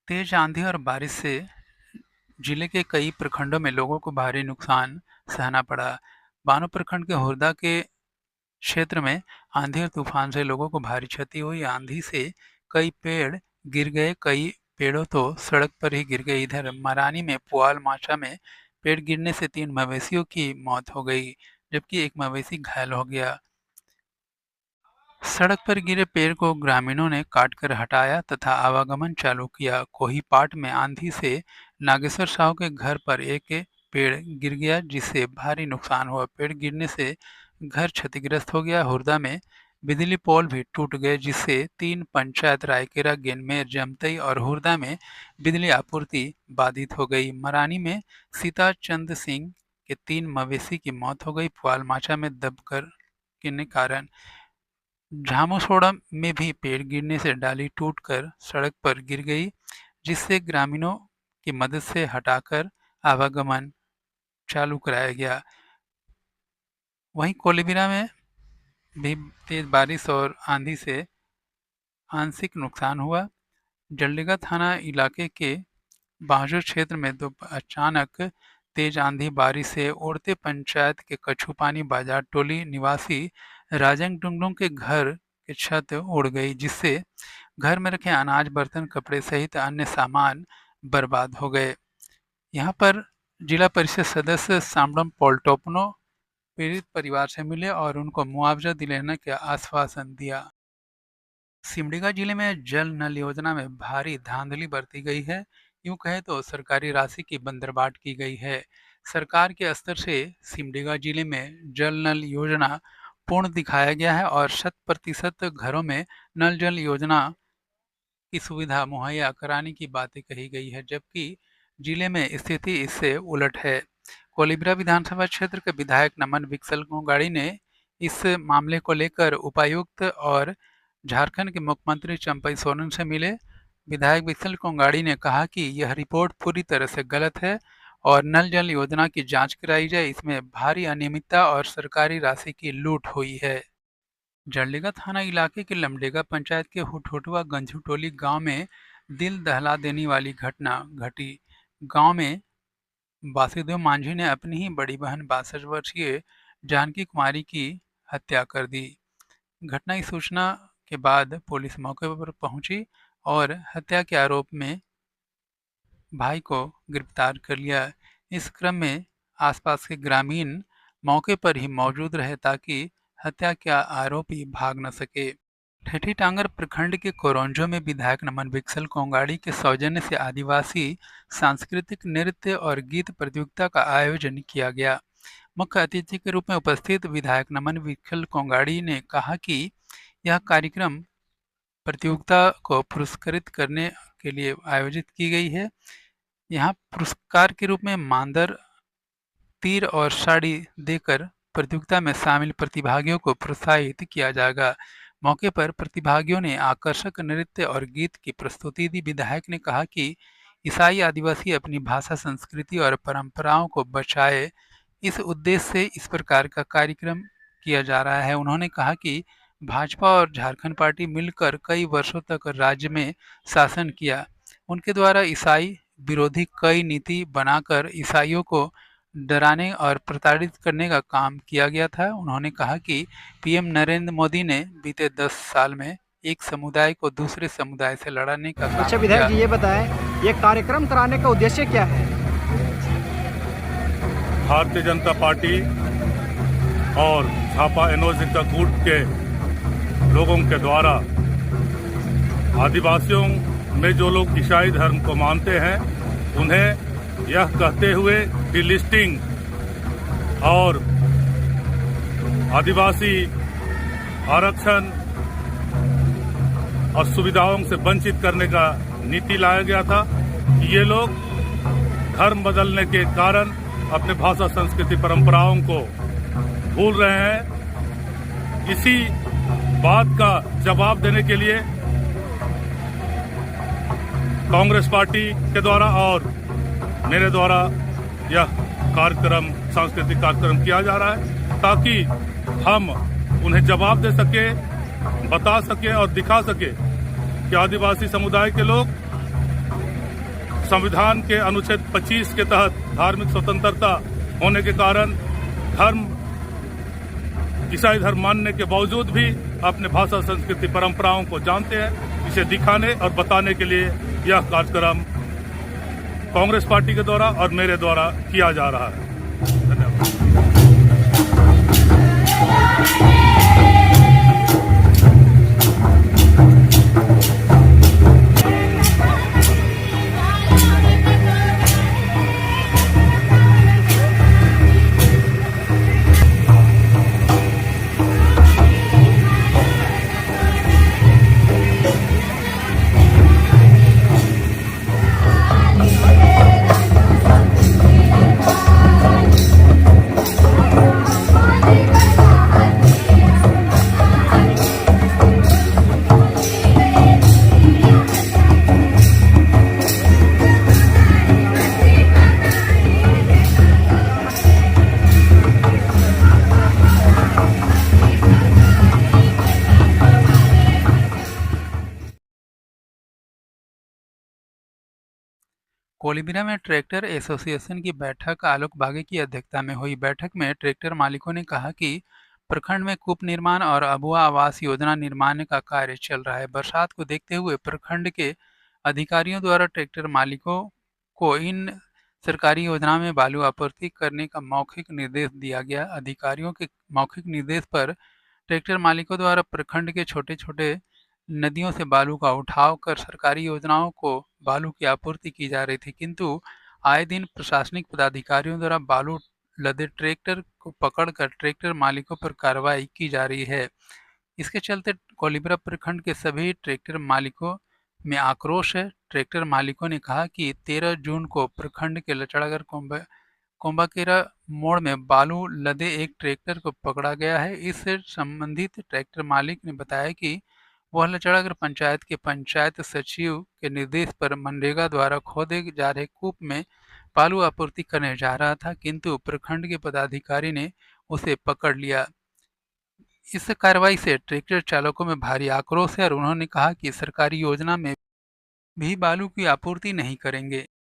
तेज आंधी और बारिश से जिले के कई प्रखंडों में लोगों को भारी नुकसान सहना पड़ा। बानो प्रखंड के हुरदा के क्षेत्र में आंधी और तूफान से लोगों को भारी क्षति हुई। आंधी से कई पेड़ गिर गए, कई पेड़ों तो सड़क पर ही गिर गए। इधर मरानी में पुआल माचा में पेड़ गिरने से 3 मवेशियों की मौत हो गई, जबकि एक मवेशी घायल हो गया। सड़क पर गिरे पेड़ को ग्रामीणों ने काटकर हटाया तथा आवागमन चालू किया। कोहीपाट में आंधी से नागेश्वर साहू के घर पर एक पेड़ गिर गया, जिससे भारी नुकसान हुआ। पेड़ गिरने से घर क्षतिग्रस्त हो गया। हुरदा में बिजली पोल भी टूट गए, जिससे 3 पंचायत रायकेरा, गेनमेर, जमतई और हुरदा में बिजली आपूर्ति बाधित हो गई। मरानी में सीता चंद सिंह के 3 मवेशी की मौत हो गई, पुआलमाचा में दबकर के कारण। झामुसोड़ा में भी पेड़ गिरने से डाली टूटकर सड़क पर गिर गई, जिससे ग्रामीणों की मदद से हटाकर आवागमन चालू कराया गया। वहीं कोलेबिरा में भी तेज बारिश और आंधी से आंशिक नुकसान हुआ। जलडेगा थाना इलाके के बांजो क्षेत्र में अचानक तेज आंधी बारिश से ओरते पंचायत के कछुपानी बाजार टोली निवासी राजन डुंगडुंग के घर की छत उड़ गई, जिससे घर में रखे अनाज, बर्तन, कपड़े सहित अन्य सामान बर्बाद हो गए। यहाँ पर जिला परिषद सदस्य सामडम पोल्टोपनो पीड़ित परिवार से मिले और उनको मुआवजा दिलाने का आश्वासन दिया। सिमडेगा जिले में जल नल योजना में भारी धांधली बरती गई है। यूं कहे तो सरकारी राशि की बंदरबाट की गई है। सरकार के स्तर से सिमडेगा जिले में जल नल योजना पूर्ण दिखाया गया है और 100% घरों में नल जल योजना की सुविधा मुहैया कराने की बातें कही गई है, जबकि जिले में स्थिति इससे उलट है। कोलिब्रा विधानसभा क्षेत्र के विधायक नमन विकसल गोंगाड़ी ने इस मामले को लेकर उपायुक्त और झारखंड के मुख्यमंत्री चंपई सोरेन से मिले। विधायक विकसल कोंगाड़ी ने कहा कि यह रिपोर्ट पूरी तरह से गलत है और नल जल योजना की जांच कराई जाए। इसमें भारी अनियमितता और सरकारी राशि की लूट हुई है। जलडेगा थाना इलाके के लमडेगा पंचायत के हुटहुटवा गंझुटोली गांव में दिल दहला देने वाली घटना घटी। गांव में वासुदेव मांझी ने अपनी ही बड़ी बहन 62 वर्षीय जानकी कुमारी की हत्या कर दी। घटना की सूचना के बाद पुलिस मौके पर पहुंची और हत्या के आरोप में भाई को गिरफ्तार कर लिया। इस क्रम में आसपास के ग्रामीण मौके पर ही मौजूद रहे ताकि हत्या के आरोपी भाग न सके। ठेठी टांगर प्रखंड के कोरंजो में विधायक नमन विकसल कोंगाड़ी के सौजन्य से आदिवासी सांस्कृतिक नृत्य और गीत प्रतियोगिता का आयोजन किया गया। मुख्य अतिथि के रूप में उपस्थित विधायक नमन विकसल कोंगाड़ी ने कहा कि यह कार्यक्रम प्रतियोगिता को पुरस्कृत करने के लिए आयोजित की गई है। यहाँ पुरस्कार के रूप में मांदर, तीर और साड़ी देकर प्रतियोगिता में शामिल प्रतिभागियों को प्रोत्साहित किया जाएगा। मौके पर प्रतिभागियों ने आकर्षक नृत्य और गीत की प्रस्तुति दी। विधायक ने कहा कि ईसाई आदिवासी अपनी भाषा, संस्कृति और परंपराओं को बचाए, इस उद्देश्य से इस प्रकार का कार्यक्रम किया जा रहा है। उन्होंने कहा कि भाजपा और झारखंड पार्टी मिलकर कई वर्षों तक राज्य में शासन किया। उनके द्वारा ईसाई विरोधी कई नीति बनाकर ईसाइयों को डराने और प्रताड़ित करने का काम किया गया था। उन्होंने कहा कि पीएम नरेंद्र मोदी ने बीते 10 साल में एक समुदाय को दूसरे समुदाय से लड़ाने का काम अच्छा विधायक जी, ये बताएं, ये कार्यक्रम कराने का उद्देश्य क्या है? भारतीय जनता पार्टी और झापा एनोजिका गुट के लोगों के द्वारा आदिवासियों में जो लोग ईसाई धर्म को मानते हैं उन्हें यह कहते हुए कि लिस्टिंग और आदिवासी आरक्षण और सुविधाओं से वंचित करने का नीति लाया गया था कि ये लोग धर्म बदलने के कारण अपने भाषा, संस्कृति, परंपराओं को भूल रहे हैं। इसी बात का जवाब देने के लिए कांग्रेस पार्टी के द्वारा और मेरे द्वारा यह कार्यक्रम, सांस्कृतिक कार्यक्रम किया जा रहा है ताकि हम उन्हें जवाब दे सके, बता सके और दिखा सके कि आदिवासी समुदाय के लोग संविधान के अनुच्छेद 25 के तहत धार्मिक स्वतंत्रता होने के कारण ईसाई धर्म मानने के बावजूद भी अपने भाषा, संस्कृति, परंपराओं को जानते हैं। इसे दिखाने और बताने के लिए यह कार्यक्रम कांग्रेस पार्टी के द्वारा और मेरे द्वारा किया जा रहा है। धन्यवाद। कोलीबिरा में ट्रैक्टर एसोसिएशन की बैठक आलोक बागे की अध्यक्षता में हुई। बैठक में ट्रैक्टर मालिकों ने कहा कि प्रखंड में कूप निर्माण और अबुआ आवास योजना निर्माण का कार्य चल रहा है। बरसात को देखते हुए प्रखंड के अधिकारियों द्वारा ट्रैक्टर मालिकों को इन सरकारी योजना में बालू आपूर्ति करने का मौखिक निर्देश दिया गया। अधिकारियों के मौखिक निर्देश पर ट्रैक्टर मालिकों द्वारा प्रखंड के छोटे छोटे नदियों से बालू का उठाव कर सरकारी योजनाओं को बालू की आपूर्ति की जा रही थी, किंतु आए दिन प्रशासनिक पदाधिकारियों द्वारा बालू लदे ट्रैक्टर को पकड़कर ट्रैक्टर मालिकों पर कार्रवाई की जा रही है। इसके चलते कोलीबिरा प्रखंड के सभी ट्रैक्टर मालिकों में आक्रोश है। ट्रैक्टर मालिकों ने कहा कि 13 जून को प्रखंड के लचड़ागर कोम्बाकेरा मोड़ में बालू लदे एक ट्रैक्टर को पकड़ा गया है। इससे संबंधित ट्रैक्टर मालिक ने बताया कि वह लचड़ागर पंचायत के पंचायत सचिव के निर्देश पर मनरेगा द्वारा खोदे जा रहे कूप में बालू आपूर्ति करने जा रहा था, किंतु प्रखंड के पदाधिकारी ने उसे पकड़ लिया। इस कार्रवाई से ट्रैक्टर चालकों में भारी आक्रोश है और उन्होंने कहा कि सरकारी योजना में भी बालू की आपूर्ति नहीं करेंगे।